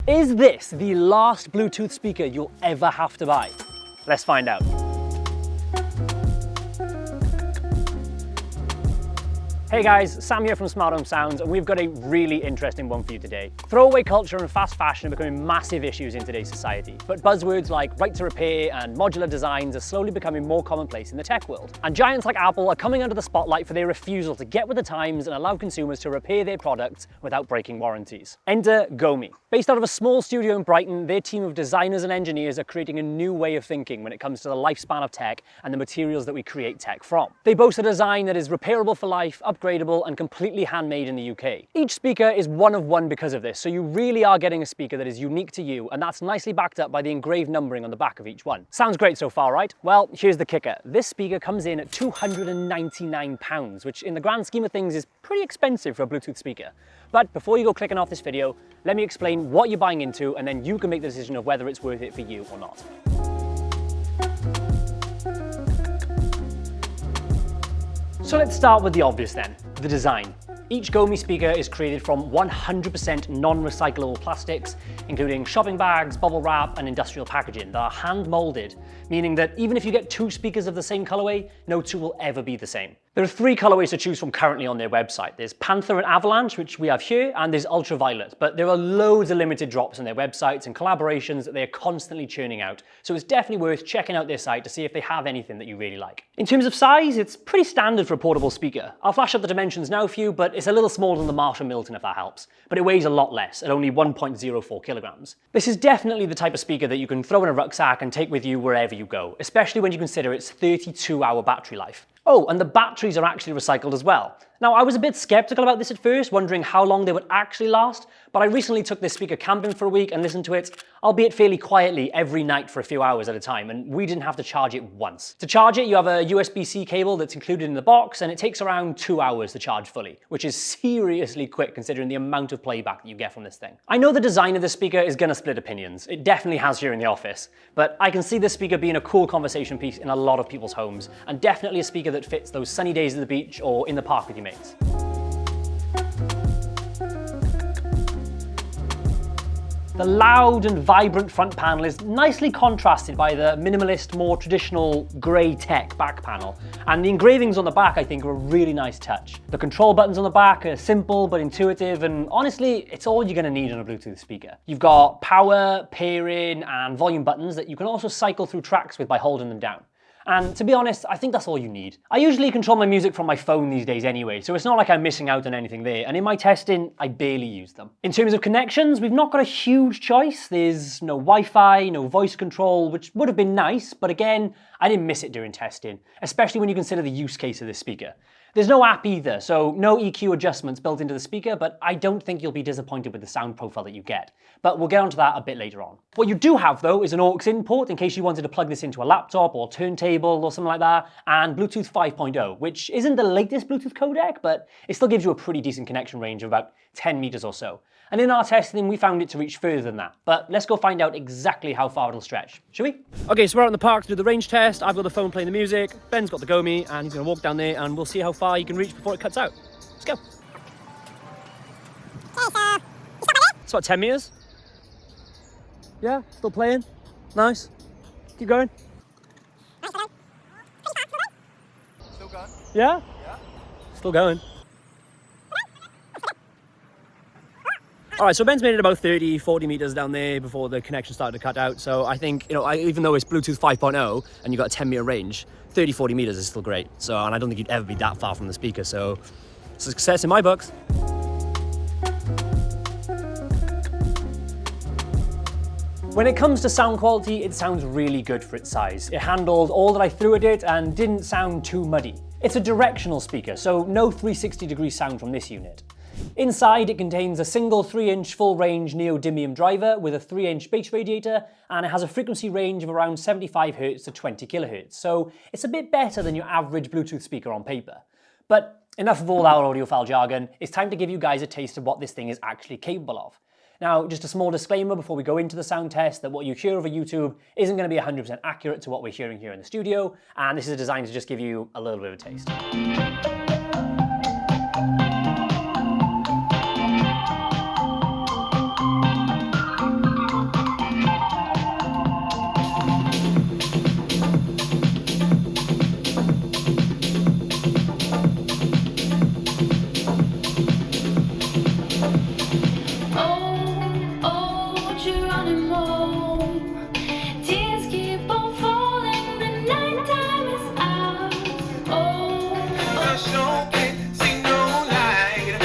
Is this the last Bluetooth speaker you'll ever have to buy? Let's find out. Hey guys, Sam here from Smart Home Sounds, and we've got a really interesting one for you today. Throwaway culture and fast fashion are becoming massive issues in today's society, but buzzwords like right to repair and modular designs are slowly becoming more commonplace in the tech world. And giants like Apple are coming under the spotlight for their refusal to get with the times and allow consumers to repair their products without breaking warranties. Enter Gomi. Based out of a small studio in Brighton, their team of designers and engineers are creating a new way of thinking when it comes to the lifespan of tech and the materials that we create tech from. They boast a design that is repairable for life, upgradable, and completely handmade in the UK. Each speaker is one of one because of this, so you really are getting a speaker that is unique to you, and that's nicely backed up by the engraved numbering on the back of each one. Sounds great so far, right? Well, here's the kicker. This speaker comes in at £299, which in the grand scheme of things is pretty expensive for a Bluetooth speaker. But before you go clicking off this video, let me explain what you're buying into, and then you can make the decision of whether it's worth it for you or not. So let's start with the obvious then, the design. Each Gomi speaker is created from 100% non-recyclable plastics, including shopping bags, bubble wrap, and industrial packaging that are hand-molded, meaning that even if you get two speakers of the same colorway, no two will ever be the same. There are three colorways to choose from currently on their website. There's Panther and Avalanche, which we have here, and there's Ultraviolet, but there are loads of limited drops on their websites and collaborations that they're constantly churning out, so it's definitely worth checking out their site to see if they have anything that you really like. In terms of size, it's pretty standard for a portable speaker. I'll flash up the dimensions now for you, but it's a little smaller than the Marshall Milton if that helps, but it weighs a lot less, at only 1.04 kilograms. This is definitely the type of speaker that you can throw in a rucksack and take with you wherever you go, especially when you consider its 32-hour battery life. Oh, and the batteries are actually recycled as well. Now, I was a bit skeptical about this at first, wondering how long they would actually last, but I recently took this speaker camping for a week and listened to it, albeit fairly quietly, every night for a few hours at a time, and we didn't have to charge it once. To charge it, you have a USB-C cable that's included in the box, and it takes around 2 hours to charge fully, which is seriously quick considering the amount of playback that you get from this thing. I know the design of this speaker is gonna split opinions. It definitely has here in the office, but I can see this speaker being a cool conversation piece in a lot of people's homes, and definitely a speaker that fits those sunny days at the beach or in the park with your mates. The loud and vibrant front panel is nicely contrasted by the minimalist, more traditional grey tech back panel. And the engravings on the back, I think, are a really nice touch. The control buttons on the back are simple but intuitive, and honestly, it's all you're gonna need on a Bluetooth speaker. You've got power, pairing, and volume buttons that you can also cycle through tracks with by holding them down. And to be honest, I think that's all you need. I usually control my music from my phone these days anyway, so it's not like I'm missing out on anything there, and in my testing, I barely use them. In terms of connections, we've not got a huge choice. There's no Wi-Fi, no voice control, which would have been nice, but again, I didn't miss it during testing, especially when you consider the use case of this speaker. There's no app either, so no EQ adjustments built into the speaker, but I don't think you'll be disappointed with the sound profile that you get. But we'll get onto that a bit later on. What you do have though is an aux in port in case you wanted to plug this into a laptop or turntable or something like that, and Bluetooth 5.0, which isn't the latest Bluetooth codec, but it still gives you a pretty decent connection range of about 10 meters or so. And in our testing, we found it to reach further than that. But let's go find out exactly how far it'll stretch, shall we? Okay, so we're out in the park to do the range test. I've got the phone playing the music, Ben's got the Gomi, and he's gonna walk down there and we'll see how far he can reach before it cuts out. Let's go. It's about 10 meters. Yeah, still playing. Nice. Keep going. Still going? Yeah? Yeah. Still going. All right, so Ben's made it about 30, 40 meters down there before the connection started to cut out. So I think, even though it's Bluetooth 5.0 and you've got a 10 meter range, 30, 40 meters is still great. So, and I don't think you'd ever be that far from the speaker. So success in my books. When it comes to sound quality, it sounds really good for its size. It handled all that I threw at it and didn't sound too muddy. It's a directional speaker, so no 360-degree sound from this unit. Inside, it contains a single 3-inch full-range neodymium driver with a 3-inch bass radiator, and it has a frequency range of around 75 Hz to 20 kHz, so it's a bit better than your average Bluetooth speaker on paper. But enough of all our audiophile jargon, it's time to give you guys a taste of what this thing is actually capable of. Now, just a small disclaimer before we go into the sound test that what you hear over YouTube isn't going to be 100% accurate to what we're hearing here in the studio, and this is designed to just give you a little bit of a taste. that you're running home. Tears keep on falling, the nighttime is out. Oh, I sure can't see no light.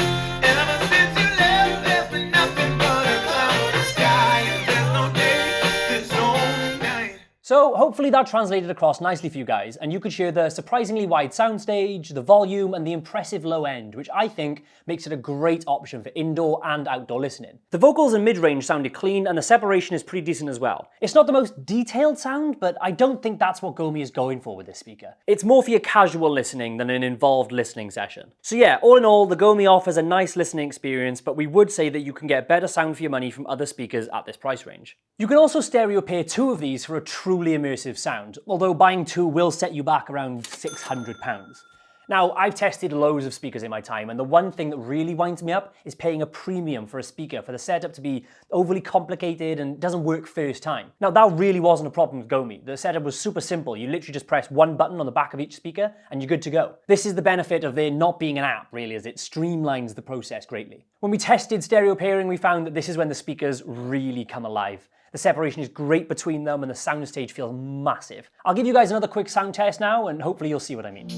Ever since you left, there's been nothing but a cloudless sky. And there's no day, there's no night. So hopefully that translated across nicely for you guys, and you could hear the surprisingly wide soundstage, the volume, and the impressive low end, which I think makes it a great option for indoor and outdoor listening. The vocals and mid-range sounded clean, and the separation is pretty decent as well. It's not the most detailed sound, but I don't think that's what Gomi is going for with this speaker. It's more for your casual listening than an involved listening session. So yeah, all in all, the Gomi offers a nice listening experience, but we would say that you can get better sound for your money from other speakers at this price range. You can also stereo pair 2 of these for a truly immersive sound, although buying 2 will set you back around £600. Now, I've tested loads of speakers in my time, and the one thing that really winds me up is paying a premium for a speaker for the setup to be overly complicated and doesn't work first time. Now, that really wasn't a problem with Gomi. The setup was super simple. You literally just press one button on the back of each speaker and you're good to go. This is the benefit of there not being an app, really, as it streamlines the process greatly. When we tested stereo pairing, we found that this is when the speakers really come alive. The separation is great between them and the soundstage feels massive. I'll give you guys another quick sound test now and hopefully you'll see what I mean.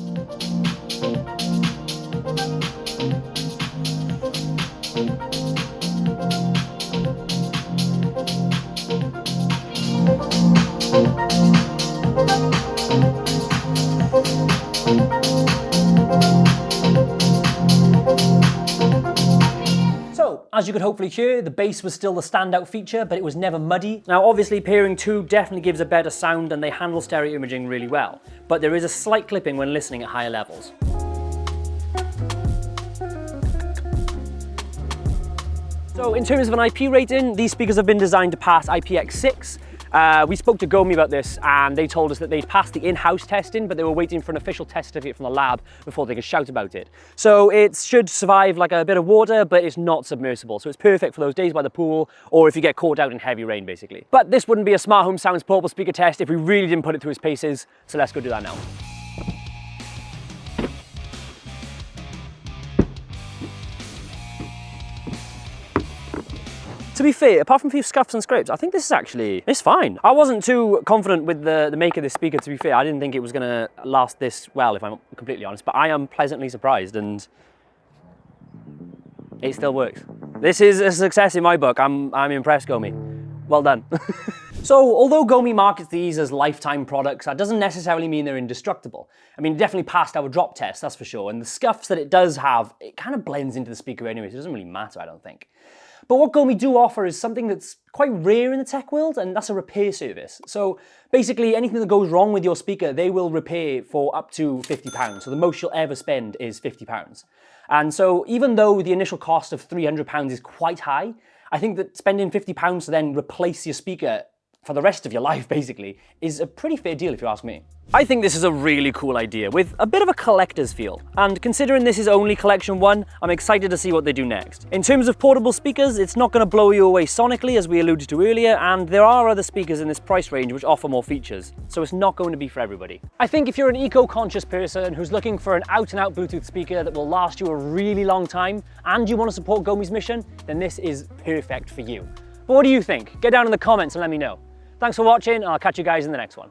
As you could hopefully hear, the bass was still the standout feature, but it was never muddy. Now obviously pairing 2 definitely gives a better sound and they handle stereo imaging really well, but there is a slight clipping when listening at higher levels. So in terms of an IP rating, these speakers have been designed to pass IPX6. We spoke to Gomi about this and they told us that they'd passed the in-house testing, but they were waiting for an official test certificate from the lab before they could shout about it. So it should survive like a bit of water, but it's not submersible. So it's perfect for those days by the pool or if you get caught out in heavy rain, basically. But this wouldn't be a Smart Home Sounds portable speaker test if we really didn't put it through its paces. So let's go do that now. To be fair, apart from a few scuffs and scrapes, I think this is actually, it's fine. I wasn't too confident with the make of this speaker, to be fair. I didn't think it was gonna last this well, if I'm completely honest, but I am pleasantly surprised and it still works. This is a success in my book. I'm impressed, Gomi. Well done. So, although Gomi markets these as lifetime products, that doesn't necessarily mean they're indestructible. I mean, it definitely passed our drop test, that's for sure, and the scuffs that it does have, it kind of blends into the speaker anyway, so it doesn't really matter, I don't think. But what Gomi do offer is something that's quite rare in the tech world, and that's a repair service. So basically, anything that goes wrong with your speaker, they will repair for up to £50. So the most you'll ever spend is £50. And so even though the initial cost of £300 is quite high, I think that spending £50 to then replace your speaker for the rest of your life, basically, is a pretty fair deal if you ask me. I think this is a really cool idea with a bit of a collector's feel. And considering this is only collection 1, I'm excited to see what they do next. In terms of portable speakers, it's not going to blow you away sonically, as we alluded to earlier, and there are other speakers in this price range which offer more features, so it's not going to be for everybody. I think if you're an eco-conscious person who's looking for an out-and-out Bluetooth speaker that will last you a really long time, and you want to support Gomi's mission, then this is perfect for you. But what do you think? Get down in the comments and let me know. Thanks for watching, and I'll catch you guys in the next one.